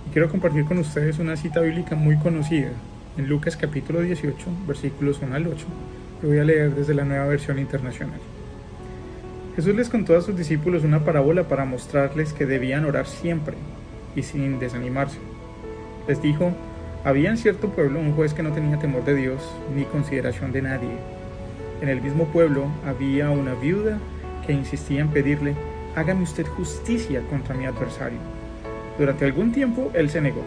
Y quiero compartir con ustedes una cita bíblica muy conocida en Lucas capítulo 18, versículos 1 al 8. Lo voy a leer desde la Nueva Versión Internacional. Jesús les contó a sus discípulos una parábola para mostrarles que debían orar siempre y sin desanimarse. Les dijo: había en cierto pueblo un juez que no tenía temor de Dios ni consideración de nadie. En el mismo pueblo había una viuda que insistía en pedirle: hágame usted justicia contra mi adversario. Durante algún tiempo él se negó,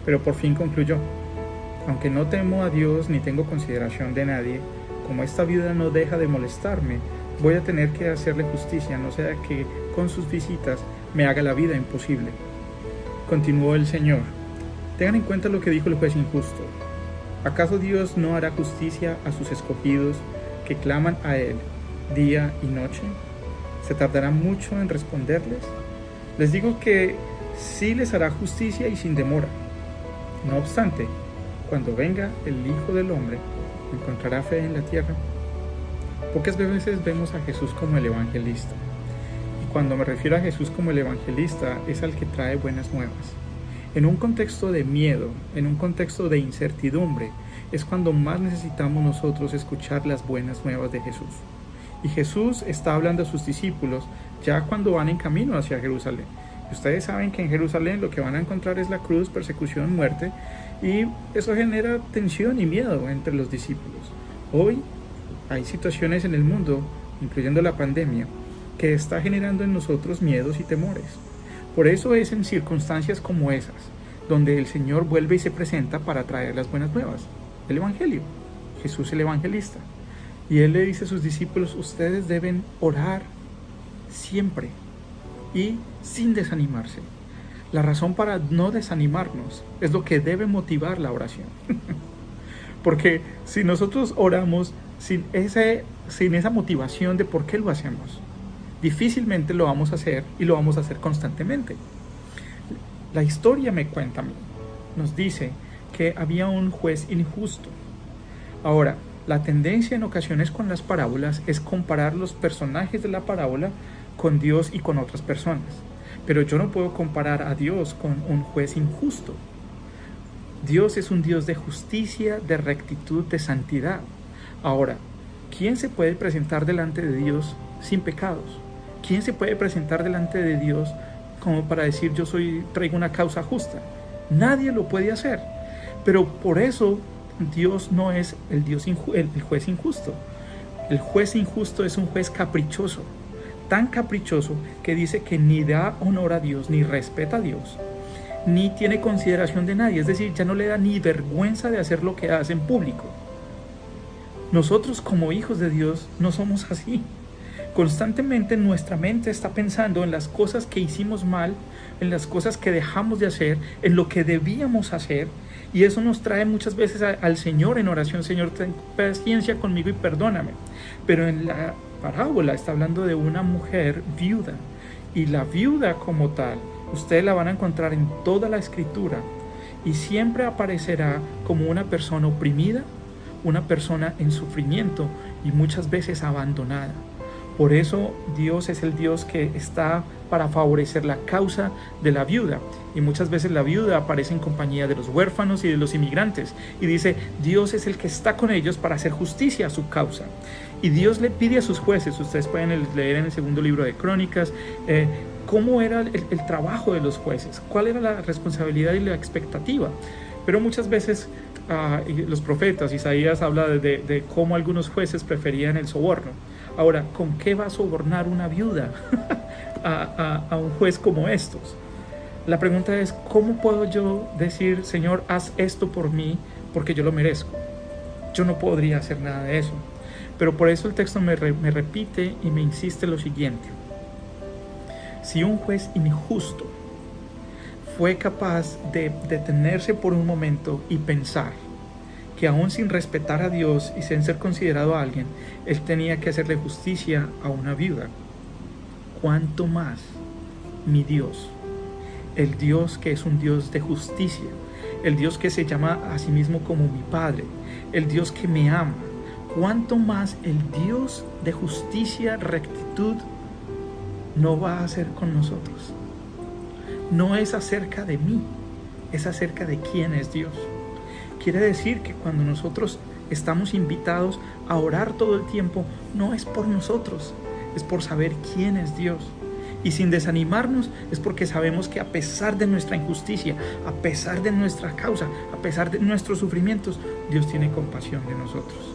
pero por fin concluyó: aunque no temo a Dios ni tengo consideración de nadie, como esta viuda no deja de molestarme, voy a tener que hacerle justicia, no sea que con sus visitas me haga la vida imposible. Continuó el Señor: tengan en cuenta lo que dijo el juez injusto. ¿Acaso Dios no hará justicia a sus escogidos que claman a Él día y noche? ¿Se tardará mucho en responderles? Les digo que sí les hará justicia y sin demora. No obstante, cuando venga el Hijo del Hombre, ¿encontrará fe en la tierra? Pocas veces vemos a Jesús como el evangelista. Y cuando me refiero a Jesús como el evangelista, es al que trae buenas nuevas. En un contexto de miedo, en un contexto de incertidumbre, es cuando más necesitamos nosotros escuchar las buenas nuevas de Jesús. Y Jesús está hablando a sus discípulos ya cuando van en camino hacia Jerusalén. Y ustedes saben que en Jerusalén lo que van a encontrar es la cruz, persecución, muerte, y eso genera tensión y miedo entre los discípulos. Hoy hay situaciones en el mundo, incluyendo la pandemia, que está generando en nosotros miedos y temores. Por eso es en circunstancias como esas donde el Señor vuelve y se presenta para traer las buenas nuevas, el Evangelio, Jesús el evangelista. Y Él le dice a sus discípulos: ustedes deben orar siempre y sin desanimarse. La razón para no desanimarnos es lo que debe motivar la oración. Porque si nosotros oramos sin esa motivación de por qué lo hacemos, difícilmente lo vamos a hacer, y lo vamos a hacer constantemente. La historia me cuenta a mí, nos dice que había un juez injusto. Ahora, la tendencia en ocasiones con las parábolas es comparar los personajes de la parábola con Dios y con otras personas. Pero yo no puedo comparar a Dios con un juez injusto. Dios es un Dios de justicia, de rectitud, de santidad. Ahora, ¿quién se puede presentar delante de Dios sin pecados? ¿Quién se puede presentar delante de Dios como para decir: yo traigo una causa justa? Nadie lo puede hacer. Pero por eso Dios no es el juez injusto. El juez injusto es un juez caprichoso, tan caprichoso que dice que ni da honor a Dios, ni respeta a Dios, ni tiene consideración de nadie. Es decir, ya no le da ni vergüenza de hacer lo que hace en público. Nosotros como hijos de Dios no somos así. Constantemente nuestra mente está pensando en las cosas que hicimos mal, en las cosas que dejamos de hacer, en lo que debíamos hacer, y eso nos trae muchas veces al Señor en oración: Señor, ten paciencia conmigo y perdóname. Pero en la parábola está hablando de una mujer viuda, y la viuda como tal, ustedes la van a encontrar en toda la Escritura, y siempre aparecerá como una persona oprimida, una persona en sufrimiento y muchas veces abandonada. Por eso Dios es el Dios que está para favorecer la causa de la viuda. Y muchas veces la viuda aparece en compañía de los huérfanos y de los inmigrantes. Y dice: Dios es el que está con ellos para hacer justicia a su causa. Y Dios le pide a sus jueces, ustedes pueden leer en el segundo libro de Crónicas, cómo era el trabajo de los jueces, cuál era la responsabilidad y la expectativa. Pero muchas veces los profetas, Isaías habla de cómo algunos jueces preferían el soborno. Ahora, ¿con qué va a sobornar una viuda a un juez como estos? La pregunta es: ¿cómo puedo yo decir: Señor, haz esto por mí porque yo lo merezco? Yo no podría hacer nada de eso. Pero por eso el texto me repite y me insiste lo siguiente: si un juez injusto fue capaz de detenerse por un momento y pensar que aún sin respetar a Dios y sin ser considerado a alguien, él tenía que hacerle justicia a una viuda, ¿cuánto más mi Dios, el Dios que es un Dios de justicia, el Dios que se llama a sí mismo como mi Padre, el Dios que me ama? ¿Cuánto más el Dios de justicia, rectitud, no va a hacer con nosotros? No es acerca de mí, es acerca de quién es Dios. Quiere decir que cuando nosotros estamos invitados a orar todo el tiempo, no es por nosotros, es por saber quién es Dios. Y sin desanimarnos es porque sabemos que a pesar de nuestra injusticia, a pesar de nuestra causa, a pesar de nuestros sufrimientos, Dios tiene compasión de nosotros.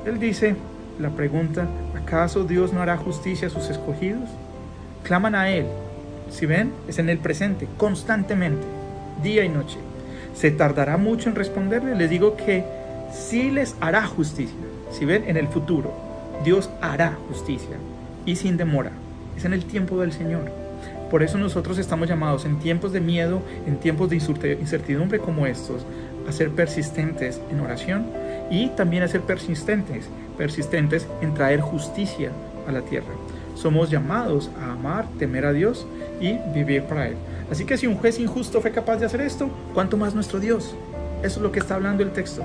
Él dice, la pregunta, ¿acaso Dios no hará justicia a sus escogidos? Claman a Él. Si ven, es en el presente, constantemente, día y noche. ¿Se tardará mucho en responderle? Les digo que sí les hará justicia. Si ven, en el futuro, Dios hará justicia y sin demora. Es en el tiempo del Señor. Por eso nosotros estamos llamados en tiempos de miedo, en tiempos de incertidumbre como estos, a ser persistentes en oración y también a ser persistentes en traer justicia a la tierra. Somos llamados a amar, temer a Dios y vivir para Él. Así que si un juez injusto fue capaz de hacer esto, ¿cuánto más nuestro Dios? Eso es lo que está hablando el texto.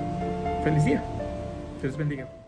Feliz día. Dios bendiga.